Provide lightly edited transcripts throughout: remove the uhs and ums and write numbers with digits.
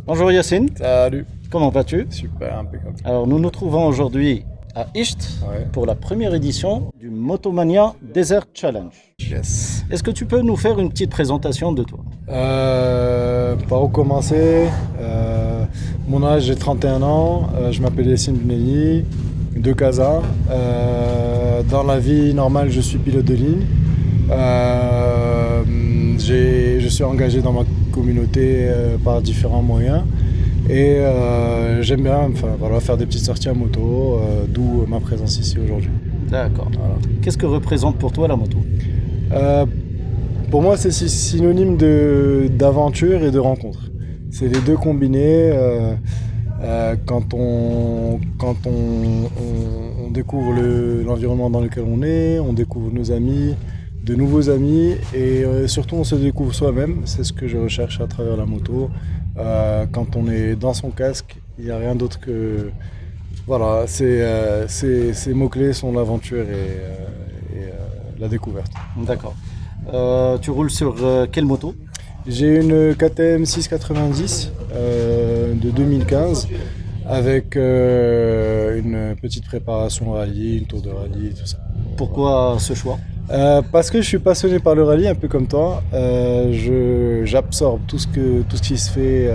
Bonjour Yacine, Salut. comment vas-tu? Super, impeccable. Alors nous nous trouvons aujourd'hui à Isht Ouais. pour la première édition du Motomania Desert Challenge. Yes. Est-ce que tu peux nous faire une petite présentation de toi? Par où commencer? Mon âge, j'ai 31 ans. Je m'appelle Yassine Benelli, de Casa. Dans la vie normale, je suis pilote de ligne. Je suis engagé dans ma communauté par différents moyens. Et j'aime bien voilà, faire des petites sorties à moto, d'où ma présence ici aujourd'hui. D'accord. Voilà. Qu'est-ce que représente pour toi la moto? Euh, pour moi, c'est synonyme d'aventure et de rencontre. C'est les deux combinés. Quand on découvre l'environnement dans lequel on découvre nos amis, de nouveaux amis, et surtout on se découvre soi-même. C'est ce que je recherche à travers la moto. Quand on est dans son casque, il n'y a rien d'autre que... Voilà, ces mots-clés sont l'aventure et la découverte. D'accord. Tu roules sur quelle moto? J'ai une KTM 690 de 2015 avec une petite préparation rallye, une tour de rallye, tout ça. Pourquoi ce choix? Parce que je suis passionné par le rallye, un peu comme toi. J'absorbe tout ce qui se fait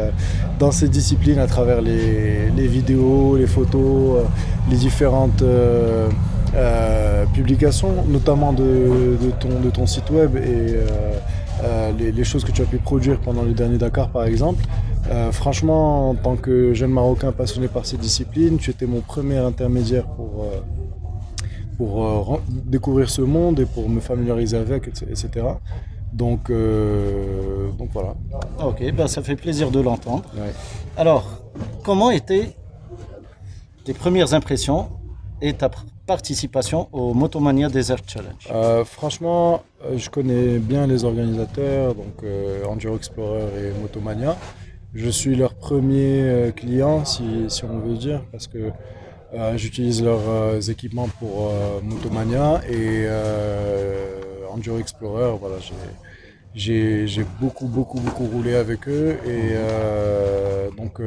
dans ces disciplines à travers les vidéos, les photos, les différentes publications, notamment de ton site web et les choses que tu as pu produire pendant le dernier Dakar, par exemple. Franchement, en tant que jeune Marocain passionné par ces disciplines, tu étais mon premier intermédiaire pour découvrir ce monde et pour me familiariser avec, etc. Donc voilà. Ok, ben ça fait plaisir de l'entendre. Ouais. Alors, comment étaient tes premières impressions et ta participation au Motomania Desert Challenge? Franchement, je connais bien les organisateurs, donc Enduro Explorer et Motomania. Je suis leur premier client, si on veut dire, parce que j'utilise leurs équipements pour Motomania et Enduro Explorer. Voilà, j'ai beaucoup roulé avec eux et donc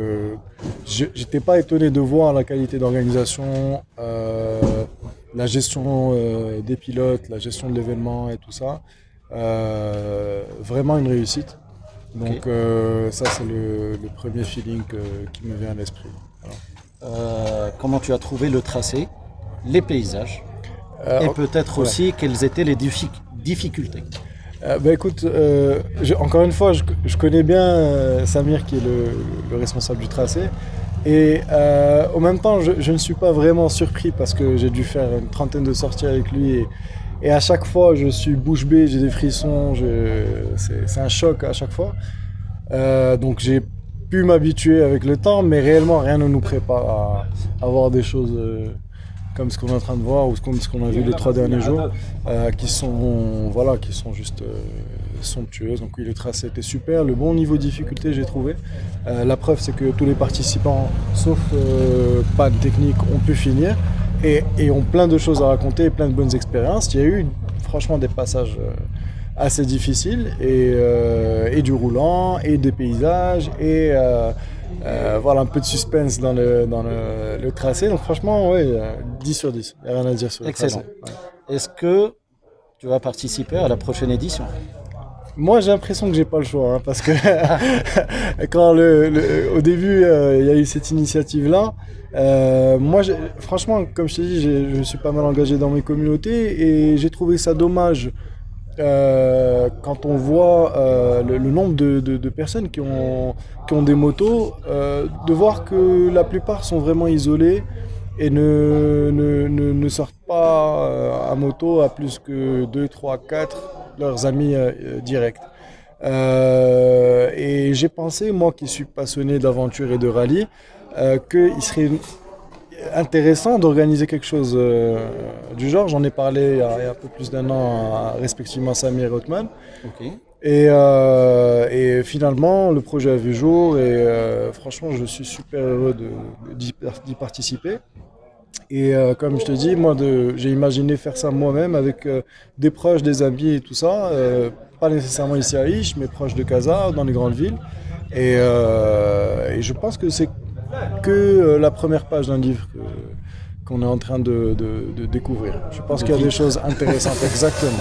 j'étais pas étonné de voir la qualité d'organisation, la gestion des pilotes, la gestion de l'événement et tout ça. Vraiment une réussite. Donc ça c'est le premier feeling qui me vient à l'esprit. Voilà. Comment tu as trouvé le tracé, les paysages et Oh, peut-être ouais. aussi quelles étaient les difficultés? Bah écoute, encore une fois, je connais bien Samir qui est le responsable du tracé. Et en même temps, je ne suis pas vraiment surpris parce que j'ai dû faire une trentaine de sorties avec lui. Et à chaque fois, je suis bouche bée, j'ai des frissons. C'est un choc à chaque fois. Donc j'ai pu m'habituer avec le temps, mais réellement, rien ne nous prépare à voir des choses comme ce qu'on est en train de voir ou comme ce qu'on a vu les 3 derniers jours, qui sont juste somptueuses. Donc oui, le tracé était super, le bon niveau de difficulté j'ai trouvé. La preuve c'est que tous les participants, sauf panne technique, ont pu finir et ont plein de choses à raconter, plein de bonnes expériences. Il y a eu franchement des passages assez difficiles et du roulant et des paysages et voilà un peu de suspense dans le tracé. Donc franchement, ouais, 10 sur 10. Il n'y a rien à dire sur le Excellent. tracé. Ouais. Est-ce que tu vas participer à la prochaine édition? Moi, j'ai l'impression que j'ai pas le choix, hein, parce que quand au début, il y a eu cette initiative-là, moi, franchement, comme je t'ai dit, je suis pas mal engagé dans mes communautés et j'ai trouvé ça dommage quand on voit le nombre de personnes qui ont des motos, de voir que la plupart sont vraiment isolés et ne sortent pas à moto à plus que 2, 3, 4 leurs amis directs. Et j'ai pensé, moi qui suis passionné d'aventure et de rallye, qu'il serait intéressant d'organiser quelque chose du genre. J'en ai parlé il y a un peu plus d'1 an respectivement à Samir et Othman. Ok. Et finalement, le projet a vu jour et franchement, je suis super heureux d'y participer. Et comme je te dis, j'ai imaginé faire ça moi-même avec des proches, des amis et tout ça. Pas nécessairement ici à Isch, mais proche de Casa, dans les grandes villes. Et je pense que c'est que la première page d'un livre qu'on est en train de découvrir. Je pense qu'il y a des choses intéressantes, exactement.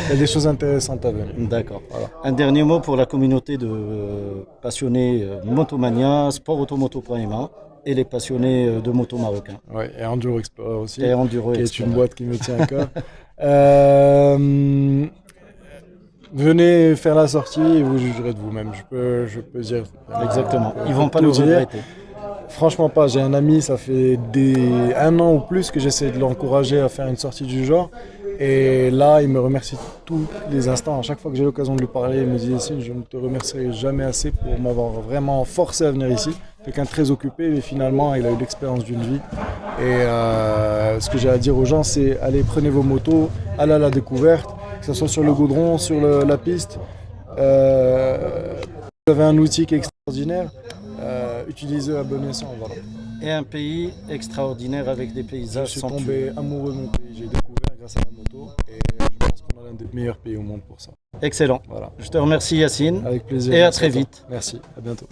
Il y a des choses intéressantes à venir. D'accord. Voilà. Un dernier mot pour la communauté de passionnés Motomania, Sport Automoto.ma et les passionnés de moto marocains. Ouais, et Enduro Explorer aussi, Et Enduro qui est Explorer. une boîte qui me tient à cœur. Venez faire la sortie et vous jugerez de vous-même. Je peux dire. Exactement. Je Ils vont pas peux le dire. regretter. Franchement pas, j'ai un ami, ça fait un an ou plus que j'essaie de l'encourager à faire une sortie du genre. Et là, il me remercie tous les instants. À chaque fois que j'ai l'occasion de lui parler, il me dit Yassine, je ne te remercierai jamais assez pour m'avoir vraiment forcé à venir ici. Quelqu'un de très occupé, mais finalement, il a eu l'expérience d'une vie. Et ce que j'ai à dire aux gens, c'est allez, prenez vos motos, allez à la découverte, que ce soit sur le goudron, sur la piste. Vous avez un outil qui est extraordinaire. Utilisez à bon escient, voilà. Et un pays extraordinaire avec des Je paysages suis somptueux. tombé amoureux de mon pays, j'ai découvert grâce à la moto et je pense qu'on a l'un des meilleurs pays au monde pour ça. Excellent. Voilà. Je te remercie Yassine Avec plaisir. et à Merci très toi. vite. Merci, à bientôt.